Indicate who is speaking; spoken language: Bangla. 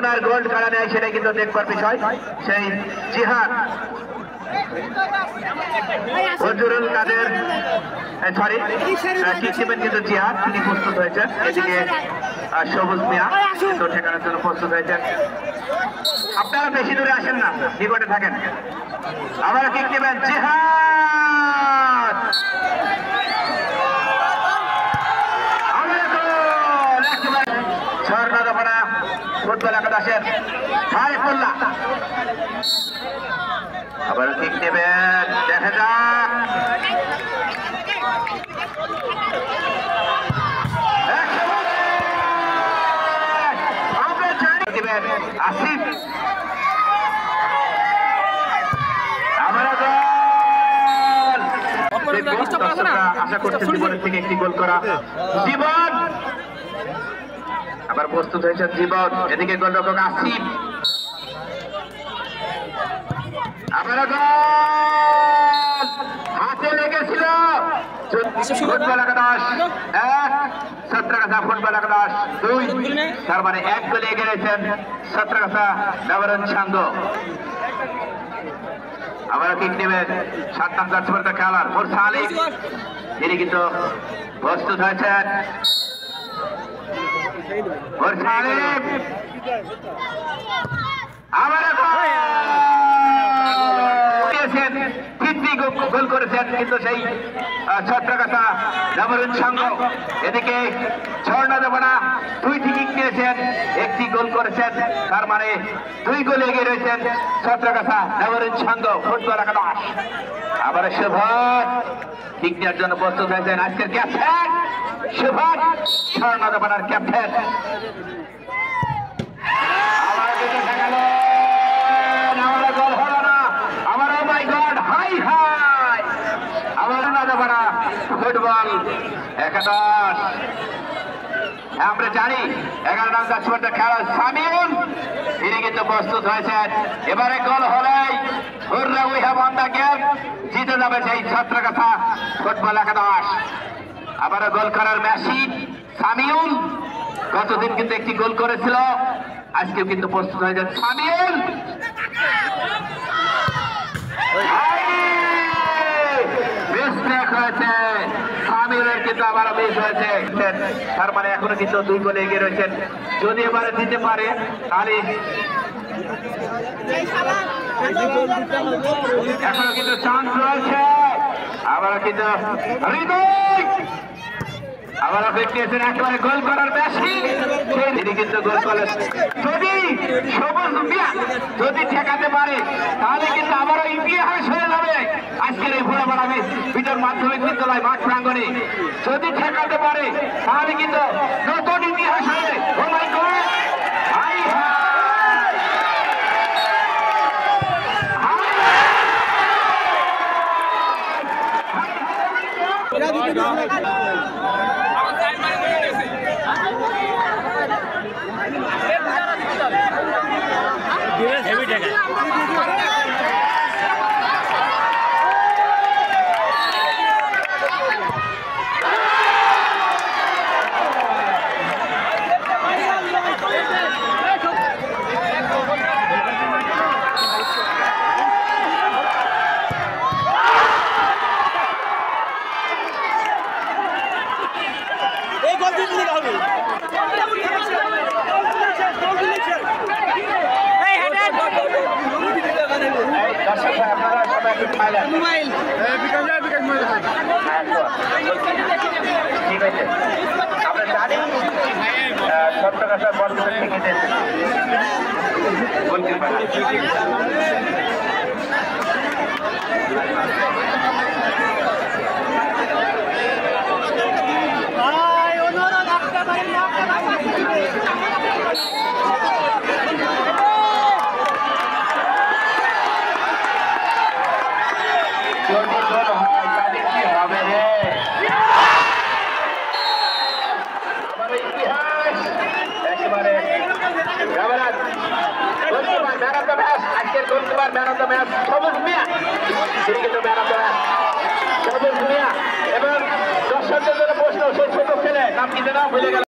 Speaker 1: পুনর গোল্ড কারা নেয় সেটাই কিন্তু দেখবার বিষয়। সেই জিহাদ ফজরুল কাদের সরি কিক নেবেন কিন্তু জিহাদ, তিনি প্রস্তুত হয়েছেন। এদিকে সবুজ মিয়া কিন্তু ঠেকানোর জন্য প্রস্তুত হয়েছেন। আপনারা বেশি দূরে আসেন না, নিকটে থাকেন। আবার কিক নেবেন জিহাদ, স্বর্ণদপনা ফুটবল একাদশের ফারিকুল্লাহ আবার কিক নেবেন, দেখা যাক দিবেন আসিফ। আশা করছি জীবনের থেকে একটি গোল করা জীবন। আবার প্রস্তুত হয়েছে জীবন, এদিকে গোলরক্ষক আসিফ। আবার হাতে লেগেছিল ফুটবল একাদশ 1, সত্রাগাছা ফুটবল একাদশ 2, তার মানে 1 গোলে এগিয়ে রয়েছেন সত্রাগাছা নবরণ সাঙ্গ। আবার কিক নেবেন 7 নম্বর জার্সি খেলার মোরসা আলী, তিনি কিন্তু প্রস্তুত হয়েছেন। মোরসা আলী আবার গোল করেছেন কিন্তু সেই ছত্রগাছা নবরণ সাঙ্গ। এদিকে স্বর্ণদেবনা 2টি কিক নিয়েছেন, 1টি গোল করেছেন, তার মানে 2 গোলে এগিয়ে রয়েছেন ছত্রগাছা নবরণ সাঙ্গ ফুটবল একাদশ। আবার সুভাষ কিক নেওয়ার জন্য প্রস্তুত হয়েছেন আজকের ক্যাপ্টেন সুভাষ, স্বর্ণদেবনার ক্যাপ্টেন। ফুটবল একাদশ আমরা জানি 11 নম্বর জার্সি খেলা সামিউল, তিনি কিন্তু প্রস্তুত হয়েছেন। এবারে গোল হলেই জিতে যাবে সেই ছত্রগাছা ফুটবল একাদশ। আবারও গোল করার মেশিন সামিউল, গতদিন কিন্তু একটি গোল করেছিল, আজকেও কিন্তু প্রস্তুত হয়ে যাচ্ছে সামিউল। কিন্তু আবারও বেশ হয়েছে, তার মানে এখনো কিন্তু 2 গোলে এগিয়ে রয়েছেন। যদি এবারে দিতে পারে তাহলে এখনো কিন্তু চান্স রয়েছে। আবারও কিন্তু আবারও দেখতেছেন একেবারে গোল করার বেশি, তিনি কিন্তু গোল করেন। যদি সবুজ মিয়া যদি ঠেকাতে পারে তাহলে কিন্তু আবারও ইতিহাস হয়ে যাবে আজকের এই ভোলাপাড়া বিজয় মাধ্যমিক বিদ্যালয় মাঠ প্রাঙ্গণে। যদি ঠেকাতে পারে তাহলে কিন্তু নতুন ইতিহাস হবে। ও মাই গড, ঠিক আছে আমরা জানি ছত্রগাছা বল থেকে বলতে পারি। ম্যান অফ দ্য ম্যাচ সবুজ মিয়া, তিনি কিন্তু ম্যান অফ দ্য ম্যাচ সবুজ মিয়া। এবং দর্শকদের জন্য প্রশ্ন, সেই ছোট ছেলে নাম কি যেন ভুলে গেল।